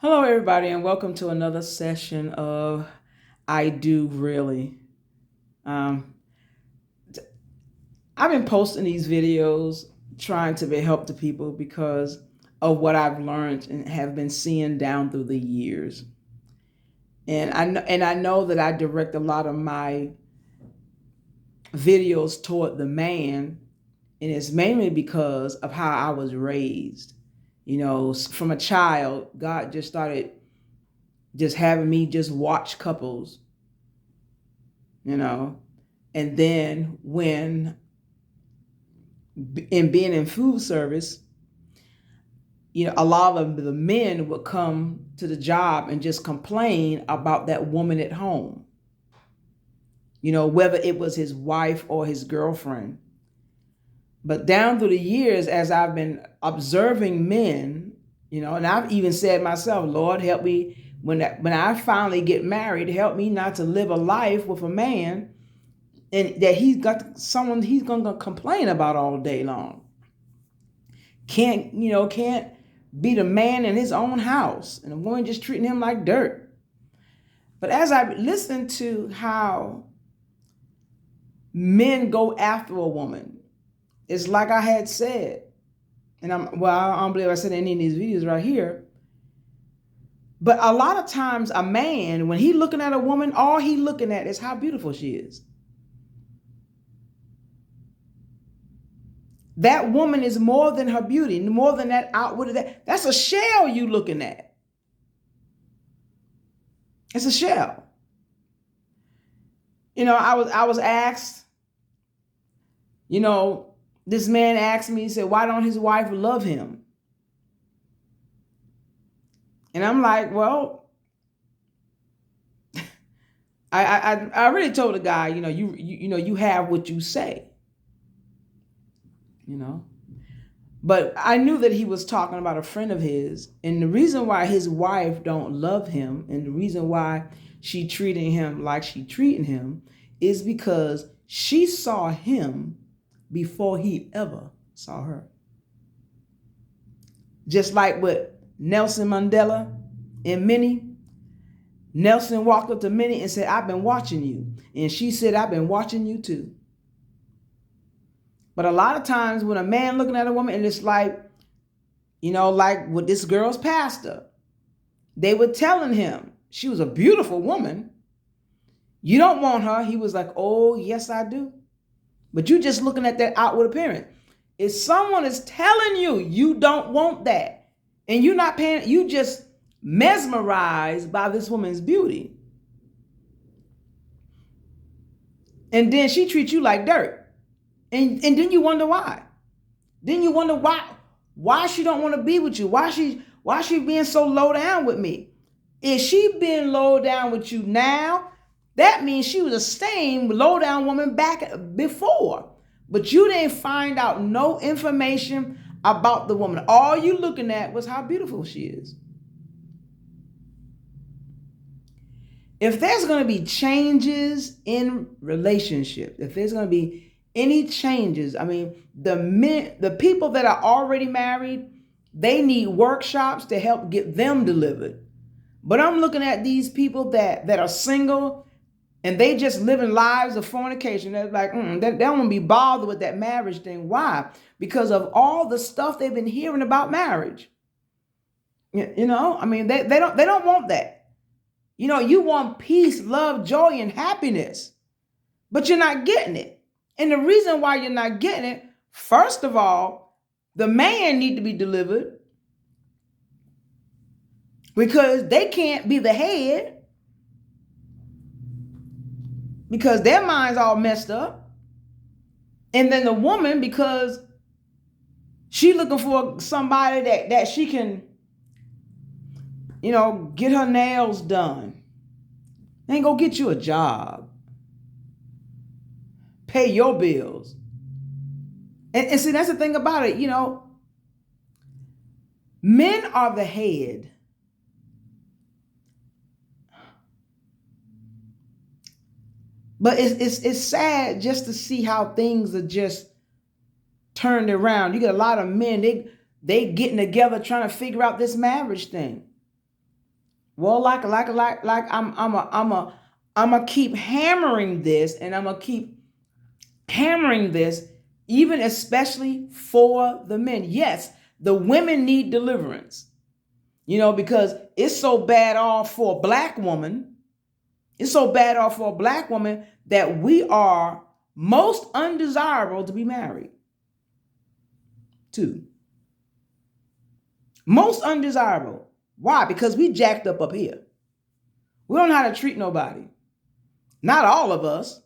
Hello, everybody, and welcome to another session of I Do Really. Um, I've been posting these videos trying to be help to people because of what I've learned and have been seeing down through the years. And I know that I direct a lot of my videos toward the man, and it's mainly because of how I was raised. From a child, God just started just having me just watch couples, you know. And then when in being in food service, a lot of the men would come to the job and just complain about that woman at home, whether it was his wife or his girlfriend. But down through the years, as I've been observing men, and I've even said myself, Lord, help me when I finally get married, help me not to live a life with a man and that he's got someone he's gonna complain about all day long. Can't be the man in his own house, and the woman just treating him like dirt. But as I listen to how men go after a woman, it's like I had said, and I don't believe I said any of these videos right here. But a lot of times a man, when he looking at a woman, all he looking at is how beautiful she is. That woman is more than her beauty, more than that outward. That's a shell you looking at. It's a shell. I was asked, this man asked me, he said, why don't his wife love him? And I'm like, well, I really told the guy, you have what you say, But I knew that he was talking about a friend of his, and the reason why his wife don't love him, and the reason why she treating him like she treating him, is because she saw him before he ever saw her. Just like with Nelson Mandela and Minnie. Nelson walked up to Minnie and said, I've been watching you. And she said, I've been watching you too. But a lot of times when a man looking at a woman, and it's like, like with this girl's pastor, they were telling him she was a beautiful woman. You don't want her. He was like, oh, yes, I do. But you just looking at that outward appearance. If someone is telling you you don't want that, and you're not paying, you just mesmerized by this woman's beauty. And then she treats you like dirt. And then you wonder why. Then you wonder why she don't want to be with you. Why she being so low down with me. If she been low down with you now, that means she was the same low down woman back before. But you didn't find out no information about the woman. All you looking at was how beautiful she is. If there's going to be changes in relationships, if there's going to be any changes, I mean, the people that are already married, they need workshops to help get them delivered. But I'm looking at these people that are single and they just living lives of fornication. They're like, they don't want to be bothered with that marriage thing. Why? Because of all the stuff they've been hearing about marriage. I mean, they don't want that. You want peace, love, joy, and happiness, but you're not getting it. And the reason why you're not getting it, first of all, the man need to be delivered because they can't be the head because their mind's all messed up. And then the woman, because she looking for somebody that she can, get her nails done. And go get you a job. Pay your bills. And see, that's the thing about it, men are the head. But it's sad just to see how things are just turned around. You get a lot of men, they getting together trying to figure out this marriage thing. Well, I'm gonna keep hammering this, and I'm gonna keep hammering this, even especially for the men. Yes, the women need deliverance, because it's so bad off for a black woman. It's so bad off for a black woman that we are most undesirable to be married to. Most undesirable. Why? Because we jacked up here. We don't know how to treat nobody. Not all of us.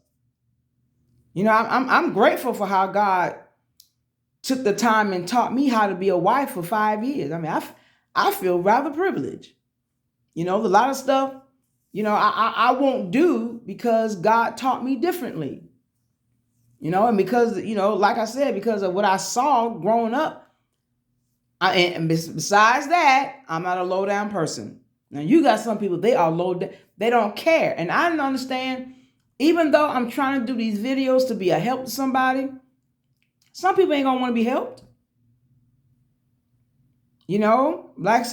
I'm grateful for how God took the time and taught me how to be a wife for 5 years. I mean, I feel rather privileged. A lot of stuff, I won't do because God taught me differently. And because, like I said, because of what I saw growing up, and besides that, I'm not a low down person. Now you got some people, they are low down, they don't care. And I don't understand, even though I'm trying to do these videos to be a help to somebody, some people ain't gonna want to be helped. Like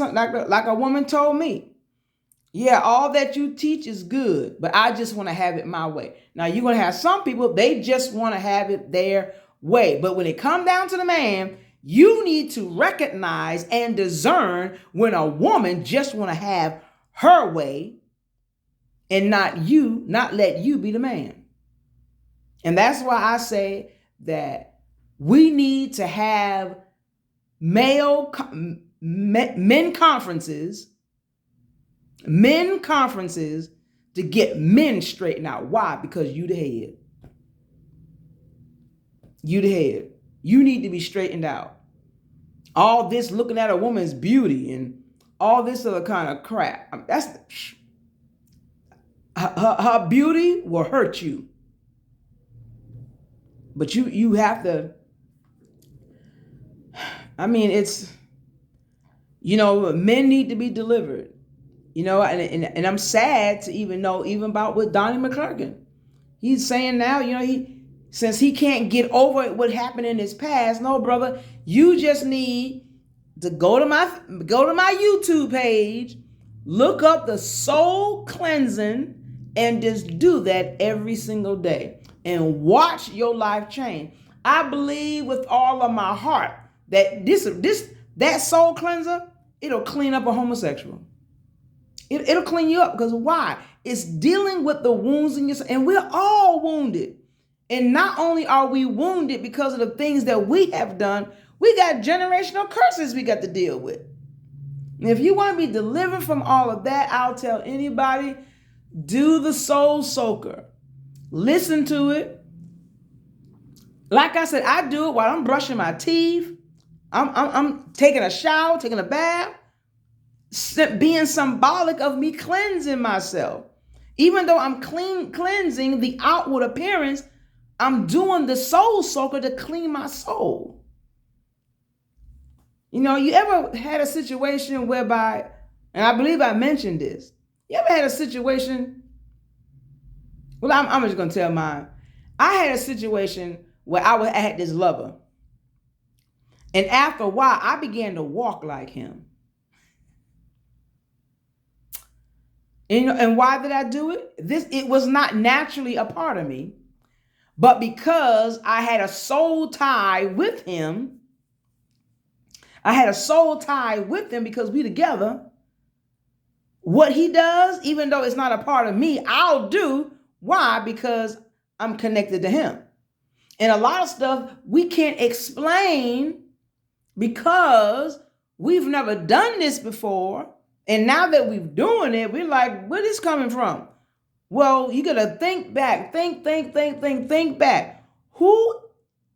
a woman told me, yeah, all that you teach is good, but I just want to have it my way. Now you're gonna have some people, they just want to have it their way. But when it comes down to the man, you need to recognize and discern when a woman just want to have her way and not let you be the man. And that's why I say that we need to have men conferences to get men straightened out. Why? Because you the head. You the head. You need to be straightened out. All this looking at a woman's beauty and all this other kind of crap. I mean, that's her beauty will hurt you. But you have to. I mean, it's men need to be delivered. And I'm sad to even know even about with Donnie McClurkin. He's saying now, since he can't get over what happened in his past. No, brother, you just need to go to my YouTube page, look up the soul cleansing, and just do that every single day and watch your life change. I believe with all of my heart that that soul cleanser, it'll clean up a homosexual. It'll clean you up, because why? It's dealing with the wounds in yourself, and we're all wounded. And not only are we wounded because of the things that we have done, we got generational curses we got to deal with. And if you want to be delivered from all of that, I'll tell anybody, do the soul soaker. Listen to it. Like I said, I do it while I'm brushing my teeth. I'm taking a shower, taking a bath, being symbolic of me cleansing myself. Even though I'm cleansing the outward appearance, I'm doing the soul soaker to clean my soul. You ever had a situation whereby, and I believe I mentioned this, you ever had a situation, well, I'm just going to tell mine. I had a situation where I had this lover. And after a while, I began to walk like him. And why did I do it? It was not naturally a part of me, but because I had a soul tie with him. I had a soul tie with him because we together. What he does, even though it's not a part of me, I'll do. Why? Because I'm connected to him. And a lot of stuff we can't explain because we've never done this before. And now that we're doing it, we're like, where is this coming from? Well, you got to think back, think back. Who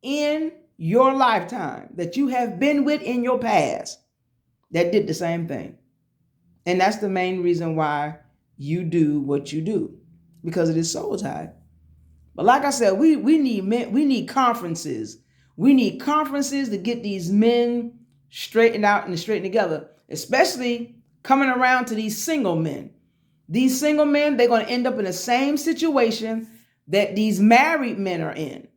in your lifetime that you have been with in your past that did the same thing? And that's the main reason why you do what you do, because it is soul tie. But like I said, we need men, we need conferences. We need conferences to get these men straightened out and straightened together, especially coming around to these single men. These single men, they're going to end up in the same situation that these married men are in.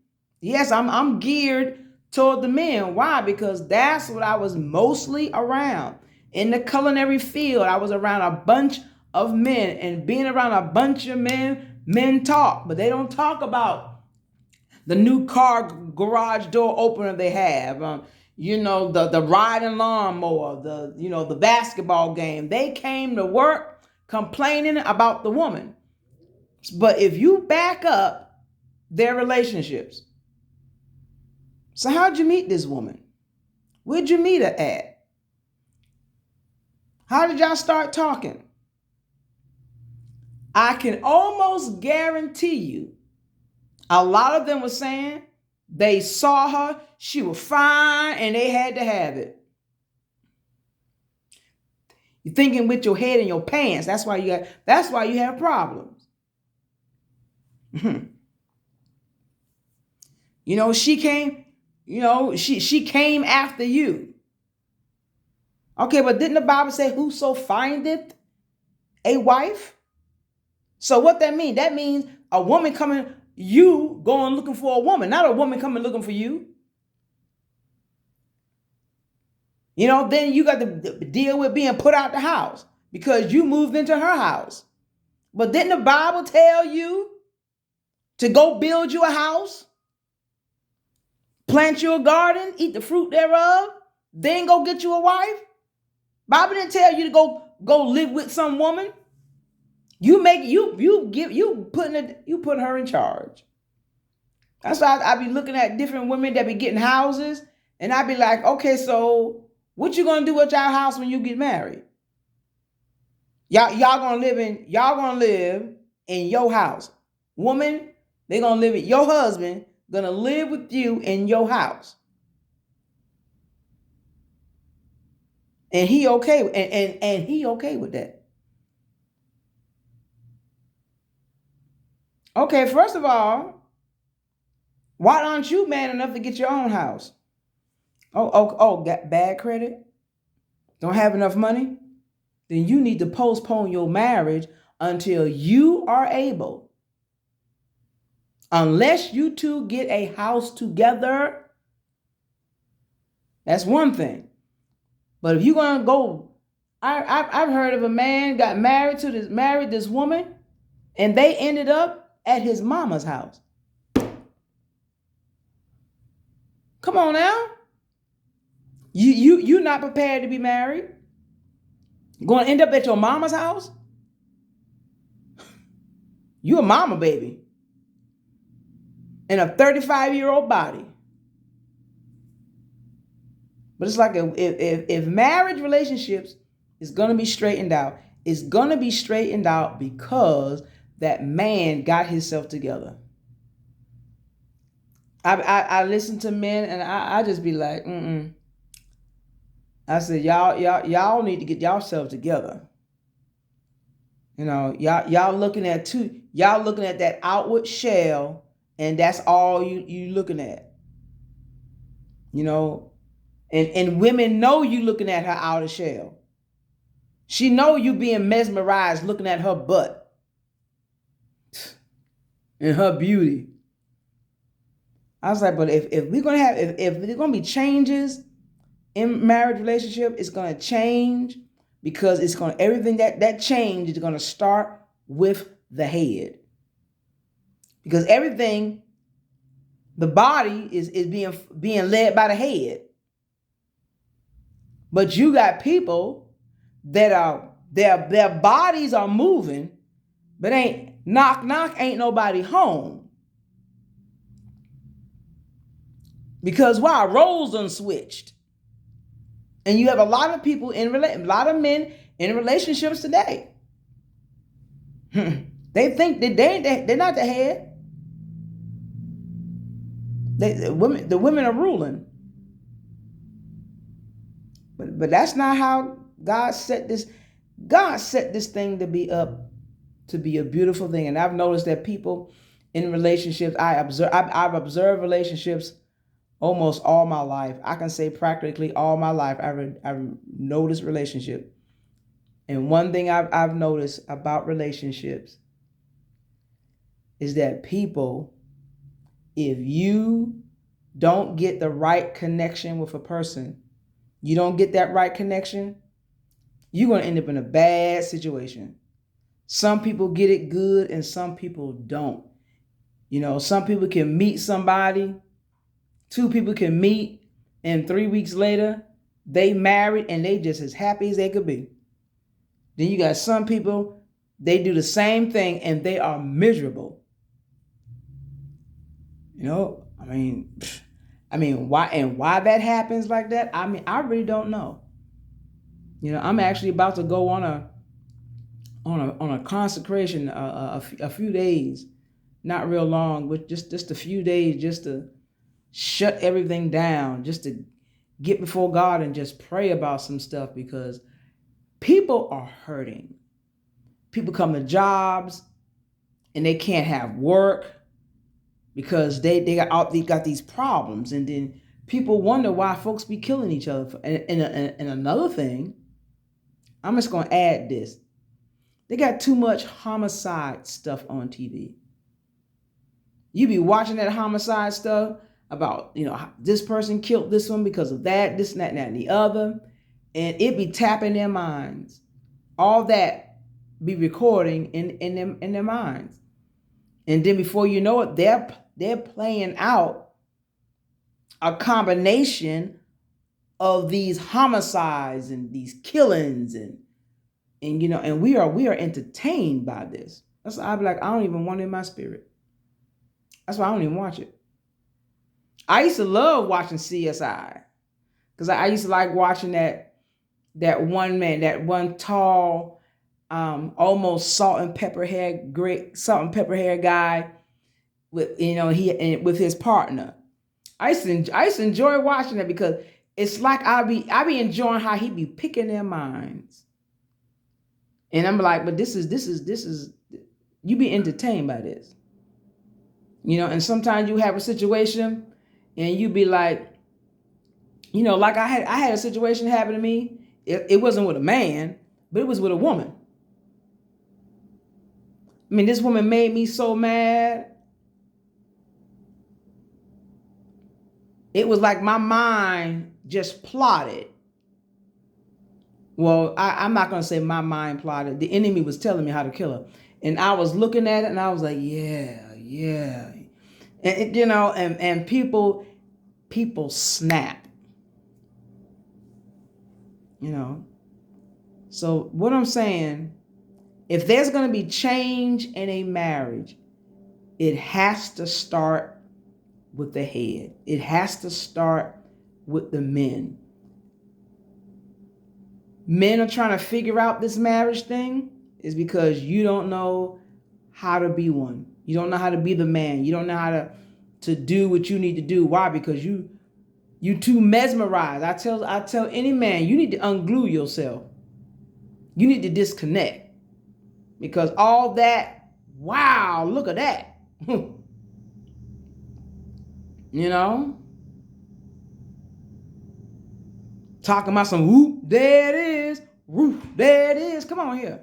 Yes, I'm geared toward the men. Why? Because that's what I was mostly around. in the culinary field, I was around a bunch of men, and being around a bunch of men talk, but they don't talk about the new car garage door opener they have. The riding lawnmower, the basketball game. They came to work complaining about the woman. But if you back up their relationships, so how'd you meet this woman? Where'd you meet her at? How did y'all start talking? I can almost guarantee you a lot of them were saying they saw her, she was fine, and they had to have it. You're thinking with your head in your pants. That's why you have problems. She came, she came after you. Okay, but didn't the Bible say whoso findeth a wife? So what that mean? That means a woman coming, you going looking for a woman, not a woman coming looking for you. Then you got to deal with being put out the house because you moved into her house. But didn't the Bible tell you to go build you a house, plant you a garden, eat the fruit thereof, then go get you a wife? Bible didn't tell you to go live with some woman. You put her in charge. That's why I be looking at different women that be getting houses, and I be like, okay, so what you gonna do with your house when you get married? Y'all gonna live in your house. Woman, they gonna live with your husband, gonna live with you in your house. And he okay, and he okay with that. Okay, first of all, why aren't you man enough to get your own house? Got bad credit? Don't have enough money? Then you need to postpone your marriage until you are able. Unless you two get a house together, that's one thing. But if you're gonna go, I've heard of a man got married this woman, and they ended up at his mama's house. Come on now. You're not prepared to be married. Going to end up at your mama's house? You a mama baby in a 35-year-old body. But it's like if marriage relationships is going to be straightened out, it's going to be straightened out because that man got himself together. I listen to men and I just be like, I said, y'all need to get yourself together. Y'all looking at that outward shell, and that's all you looking at. And women know you looking at her outer shell. She know you being mesmerized looking at her butt and her beauty. I was like, but if we're gonna have if there's gonna be changes in marriage relationship, it's gonna change because everything that change is gonna start with the head. Because everything, the body is being led by the head. But you got people that are their bodies are moving, but ain't nobody home. Because why? Roles done switched. And you have a lot of people a lot of men in relationships today. They think that they're not the head. The women are ruling. But that's not how God set this. God set this thing to be a beautiful thing. And I've noticed that people in relationships, I've observed relationships almost all my life. I can say practically all my life. I've noticed relationship. And one thing I've noticed about relationships is that people, if you don't get the right connection with a person, you don't get that right connection, you're going to end up in a bad situation. Some people get it good and some people don't. Some people can meet somebody, two people can meet, and 3 weeks later, they married and they just as happy as they could be. Then you got some people, they do the same thing and they are miserable. Why that happens like that? I really don't know. I'm actually about to go on a consecration a few days, not real long, but just a few days, just to shut everything down, just to get before God and just pray about some stuff, because people are hurting. People come to jobs and they can't have work because they got these problems, and then people wonder why folks be killing each other. And another thing, I'm just gonna add this: they got too much homicide stuff on TV. You be watching that homicide stuff about, this person killed this one because of that, this and that and the other, and it be tapping their minds. All that be recording in their minds, and then before you know it, they're playing out a combination of these homicides and these killings, and we are entertained by this. That's why I be like, I don't even want it in my spirit. That's why I don't even watch it. I used to love watching CSI because I used to like watching that one man, that one tall, almost salt and pepper hair guy with with his partner. I used to enjoy watching that because it's like I be enjoying how he be picking their minds, and I'm like, but this is you be entertained by this. And sometimes you have a situation and you be like, like I had a situation happen to me. It wasn't with a man, but it was with a woman. This woman made me so mad. It was like my mind just plotted. Well, I'm not going to say my mind plotted. The enemy was telling me how to kill her. And I was looking at it and I was like, yeah. And and people snap. So what I'm saying, if there's going to be change in a marriage, it has to start with the head. It has to start with the men. Men are trying to figure out this marriage thing is because you don't know how to be one. You don't know how to be the man. You don't know how to do what you need to do. Why? Because you too mesmerized. I tell any man, you need to unglue yourself. You need to disconnect. Because all that, wow, look at that. Talking about some whoop, there it is. Whoop, there it is. Come on here.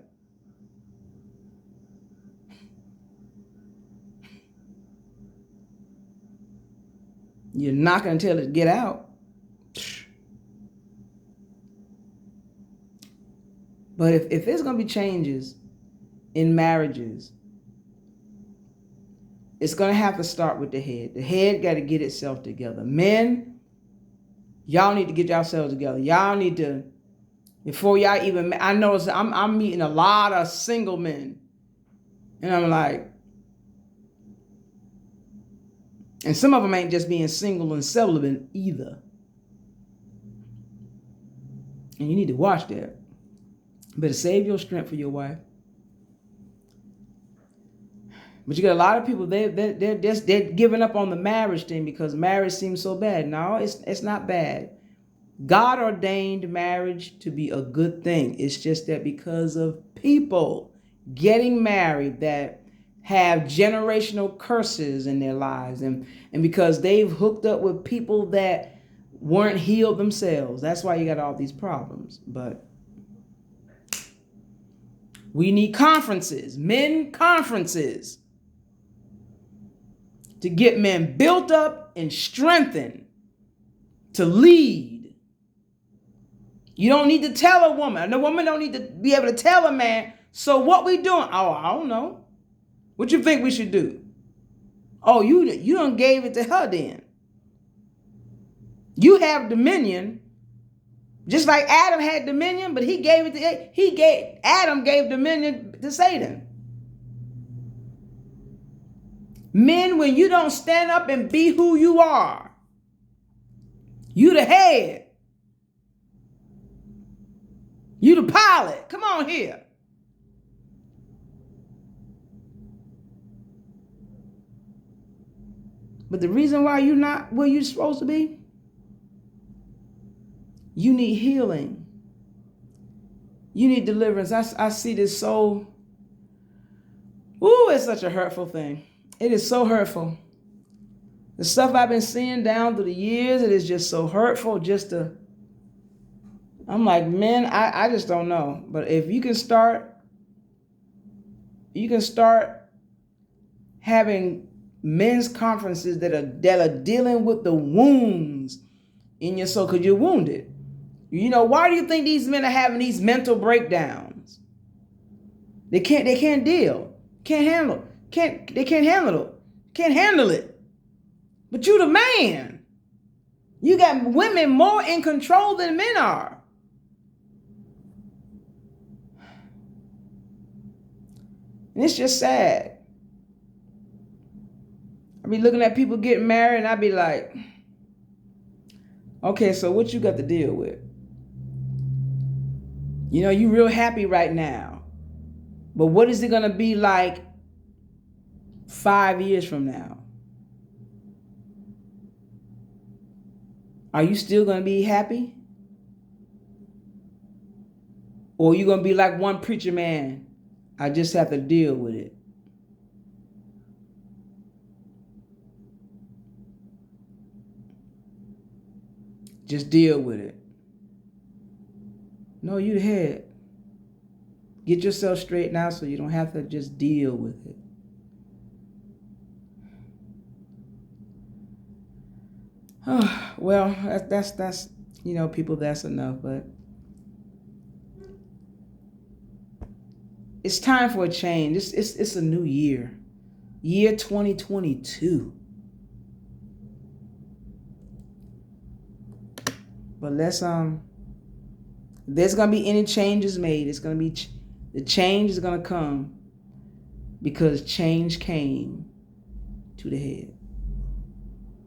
You're knocking until it get out. But if there's going to be changes in marriages, it's going to have to start with the head. The head got to get itself together. Men, y'all need to get yourselves together. Y'all need to, before y'all even, I notice I'm meeting a lot of single men. And I'm like, and some of them ain't just being single and celibate either. And you need to watch that. Better save your strength for your wife. But you got a lot of people, they're giving up on the marriage thing because marriage seems so bad. No, it's not bad. God ordained marriage to be a good thing. It's just that because of people getting married that have generational curses in their lives, and because they've hooked up with people that weren't healed themselves. That's why you got all these problems. But we need conferences, men conferences, to get men built up and strengthened to lead You don't need to tell a woman. And the woman don't need to be able to tell a man, so what we doing? Oh, I don't know. What you think we should do? Oh, you done gave it to her then. You have dominion, just like Adam had dominion, but Adam gave dominion to Satan. Men, when you don't stand up and be who you are, you the head. You the pilot. Come on here. But the reason why you're not where you're supposed to be, you need healing. You need deliverance. I see this so, it's such a hurtful thing. It is so hurtful. The stuff I've been seeing down through the years, it is just so hurtful I'm like, man, I just don't know. But if you can start having men's conferences that are dealing with the wounds in your soul, because you're wounded. You know, why do you think these men are having these mental breakdowns? They can't deal. Can't handle it. But you the man. You got women more in control than men are. And it's just sad. I be looking at people getting married and I be like, okay, so what you got to deal with? You know, you real happy right now. But what is it going to be like 5 years from now? Are you still going to be happy? Or are you going to be like one preacher man? I just have to deal with it. Just deal with it. No, you the head. Get yourself straight now so you don't have to just deal with it. Oh, well, that's people, that's enough. But it's time for a change. It's a new year. Year 2022. But let's if there's gonna be any changes made, it's gonna be the change is gonna come because change came to the head.